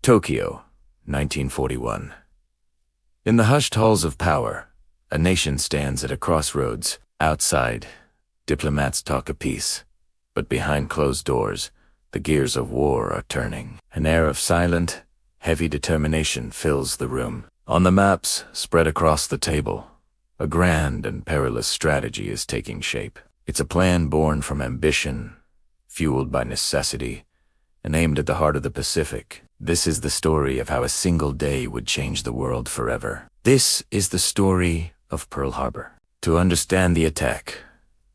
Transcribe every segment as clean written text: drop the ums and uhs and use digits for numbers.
Tokyo, 1941. In the hushed halls of power, a nation stands at a crossroads. Outside, diplomats talk of peace, but behind closed doors, the gears of war are turning. An air of silent, heavy determination fills the room. On the maps spread across the table, a grand and perilous strategy is taking shape. It's a plan born from ambition, fueled by necessity, and aimed at the heart of the Pacific. This is the story of how a single day would change the world forever. This is the story of Pearl Harbor. To understand the attack,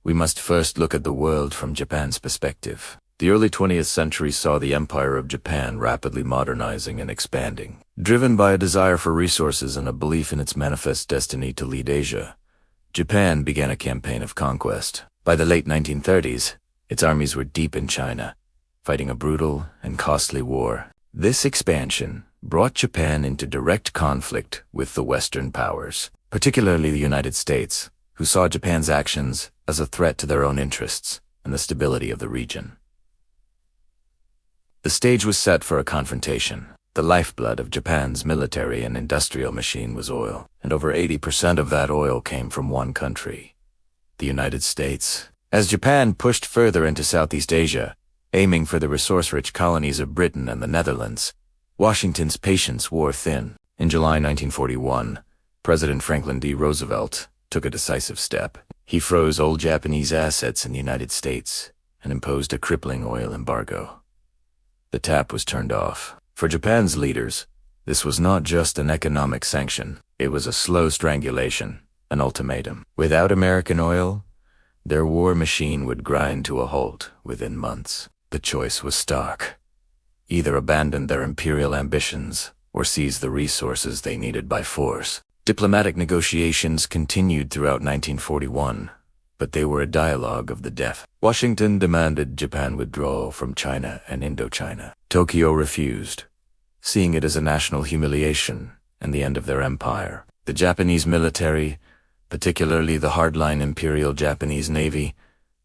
we must first look at the world from Japan's perspective. The early 20th century saw the Empire of Japan rapidly modernizing and expanding. Driven by a desire for resources and a belief in its manifest destiny to lead Asia, Japan began a campaign of conquest. By the late 1930s, its armies were deep in China, fighting a brutal and costly war. This expansion brought Japan into direct conflict with the Western powers, particularly the United States, who saw Japan's actions as a threat to their own interests and the stability of the region. The stage was set for a confrontation. The lifeblood of Japan's military and industrial machine was oil, and over 80% of that oil came from one country, the United States. As Japan pushed further into Southeast Asia, aiming for the resource-rich colonies of Britain and the Netherlands, Washington's patience wore thin. In July 1941, President Franklin D. Roosevelt took a decisive step. He froze old Japanese assets in the United States and imposed a crippling oil embargo. The tap was turned off. For Japan's leaders, this was not just an economic sanction. It was a slow strangulation, an ultimatum. Without American oil, their war machine would grind to a halt within months. The choice was stark. Either abandon their imperial ambitions or seize the resources they needed by force. Diplomatic negotiations continued throughout 1941, but they were a dialogue of the deaf. Washington demanded Japan withdraw from China and Indochina. Tokyo refused, seeing it as a national humiliation and the end of their empire. The Japanese military, particularly the hardline Imperial Japanese Navy,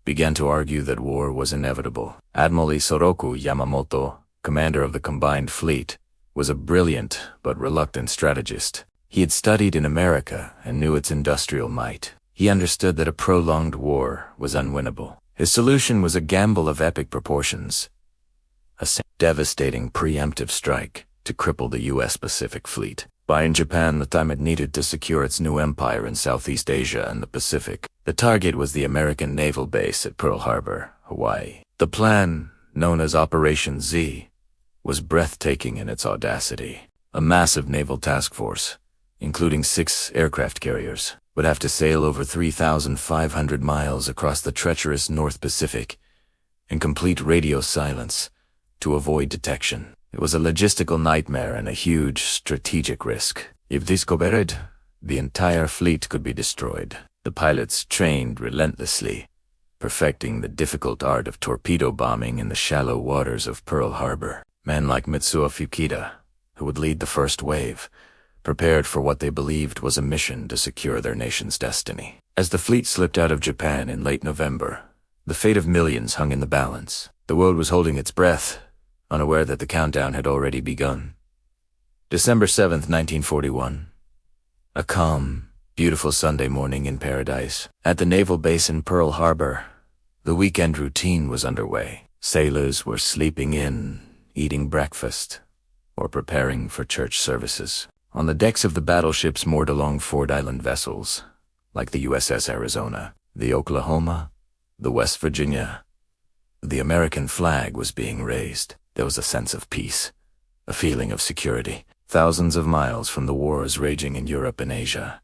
began to argue that war was inevitable. Admiral Isoroku Yamamoto, commander of the combined fleet, was a brilliant but reluctant strategist. He had studied in America and knew its industrial might. He understood that a prolonged war was unwinnable. His solution was a gamble of epic proportions, a devastating preemptive strike to cripple the U.S. Pacific Fleet, buying Japan the time it needed to secure its new empire in Southeast Asia and the Pacific. The target was the American naval base at Pearl Harbor, Hawaii. The plan, known as Operation Z, was breathtaking in its audacity. A massive naval task force, including 6 aircraft carriers, would have to sail over 3,500 miles across the treacherous North Pacific in complete radio silence to avoid detection. It was a logistical nightmare and a huge strategic risk. If discovered, the entire fleet could be destroyed. The pilots trained relentlessly, perfecting the difficult art of torpedo bombing in the shallow waters of Pearl Harbor. Men like Mitsuo Fuchida, who would lead the first wave, prepared for what they believed was a mission to secure their nation's destiny. As the fleet slipped out of Japan in late November, the fate of millions hung in the balance. The world was holding its breath, unaware that the countdown had already begun. December 7th, 1941. A calm, beautiful Sunday morning in paradise. At the naval base in Pearl Harbor, the weekend routine was underway. Sailors were sleeping in, eating breakfast, or preparing for church services. On the decks of the battleships moored along Ford Island vessels, like the USS Arizona, the Oklahoma, the West Virginia, the American flag was being raised. There was a sense of peace, a feeling of security. Thousands of miles from the wars raging in Europe and Asia,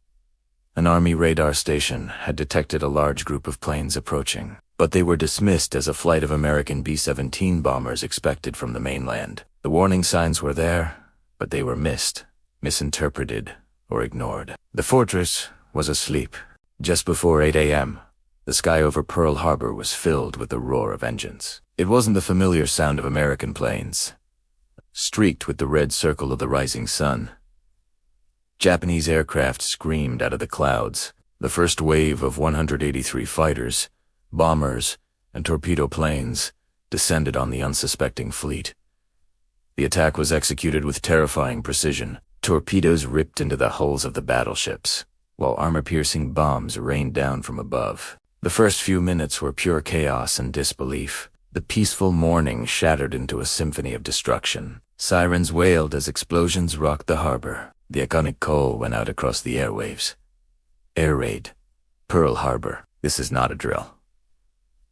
an Army radar station had detected a large group of planes approaching, but they were dismissed as a flight of American B-17 bombers expected from the mainland. The warning signs were there, but they were missed, misinterpreted, or ignored. The fortress was asleep. Just before 8 a.m., the sky over Pearl Harbor was filled with the roar of engines. It wasn't the familiar sound of American planes, streaked with the red circle of the rising sun. Japanese aircraft screamed out of the clouds. The first wave of 183 fighters, bombers, and torpedo planes descended on the unsuspecting fleet. The attack was executed with terrifying precision. Torpedoes ripped into the hulls of the battleships, while armor-piercing bombs rained down from above. The first few minutes were pure chaos and disbelief. The peaceful morning shattered into a symphony of destruction. Sirens wailed as explosions rocked the harbor. The iconic call went out across the airwaves. Air raid. Pearl Harbor. This is not a drill.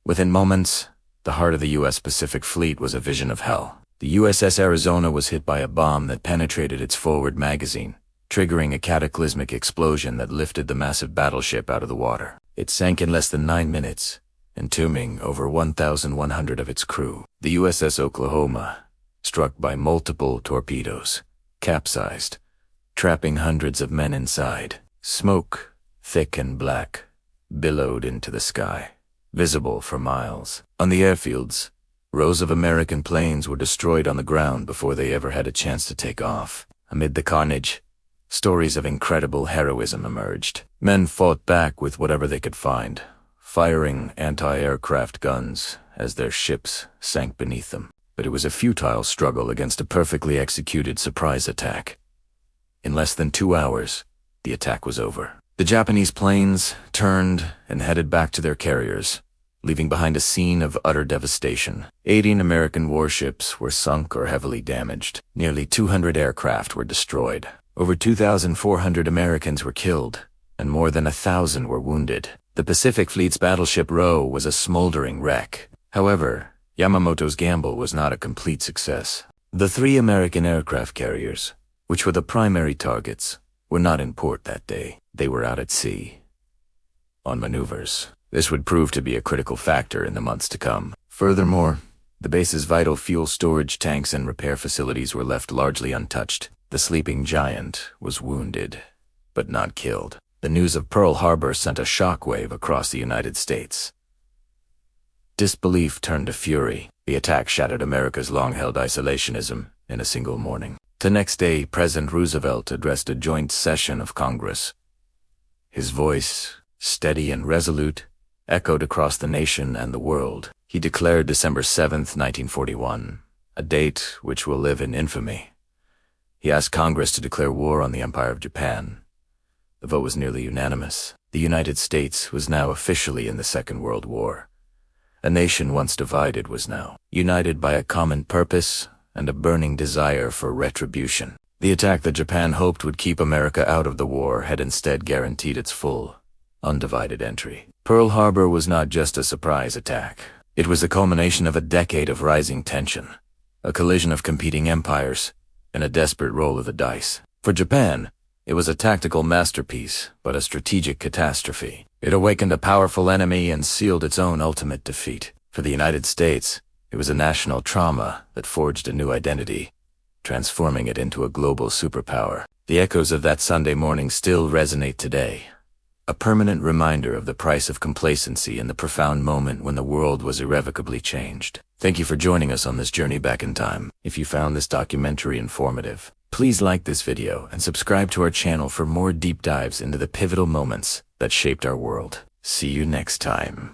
Within moments, the heart of the U.S. Pacific Fleet was a vision of hell. The USS Arizona was hit by a bomb that penetrated its forward magazine, triggering a cataclysmic explosion that lifted the massive battleship out of the water. It sank in less than 9 minutes, entombing over 1,100 of its crew. The USS Oklahoma, struck by multiple torpedoes, capsized, trapping hundreds of men inside. Smoke, thick and black, billowed into the sky, visible for miles. On the airfields, rows of American planes were destroyed on the ground before they ever had a chance to take off. Amid the carnage, stories of incredible heroism emerged. Men fought back with whatever they could find, firing anti-aircraft guns as their ships sank beneath them. But it was a futile struggle against a perfectly executed surprise attack. In less than 2 hours, the attack was over. The Japanese planes turned and headed back to their carriers, leaving behind a scene of utter devastation. 18 American warships were sunk or heavily damaged. Nearly 200 aircraft were destroyed. Over 2,400 Americans were killed, and more than 1,000 were wounded. The Pacific Fleet's battleship Roe was a smoldering wreck. However, Yamamoto's gamble was not a complete success. The 3 American aircraft carriers, which were the primary targets, were not in port that day. They were out at sea, on maneuvers. This would prove to be a critical factor in the months to come. Furthermore, the base's vital fuel storage tanks and repair facilities were left largely untouched. The sleeping giant was wounded, but not killed. The news of Pearl Harbor sent a shockwave across the United States. Disbelief turned to fury. The attack shattered America's long-held isolationism in a single morning. The next day, President Roosevelt addressed a joint session of Congress. His voice, steady and resolute, echoed across the nation and the world. He declared December 7th, 1941, a date which will live in infamy. He asked Congress to declare war on the Empire of Japan. The vote was nearly unanimous. The United States was now officially in the Second World War. A nation once divided was now united by a common purpose and a burning desire for retribution. The attack that Japan hoped would keep America out of the war had instead guaranteed its full, undivided entry. Pearl Harbor was not just a surprise attack. It was the culmination of a decade of rising tension, a collision of competing empires, and a desperate roll of the dice. For Japan, it was a tactical masterpiece, but a strategic catastrophe. It awakened a powerful enemy and sealed its own ultimate defeat. For the United States, it was a national trauma that forged a new identity, transforming it into a global superpower. The echoes of that Sunday morning still resonate today, a permanent reminder of the price of complacency and the profound moment when the world was irrevocably changed. Thank you for joining us on this journey back in time. If you found this documentary informative, please like this video and subscribe to our channel for more deep dives into the pivotal moments that shaped our world. See you next time.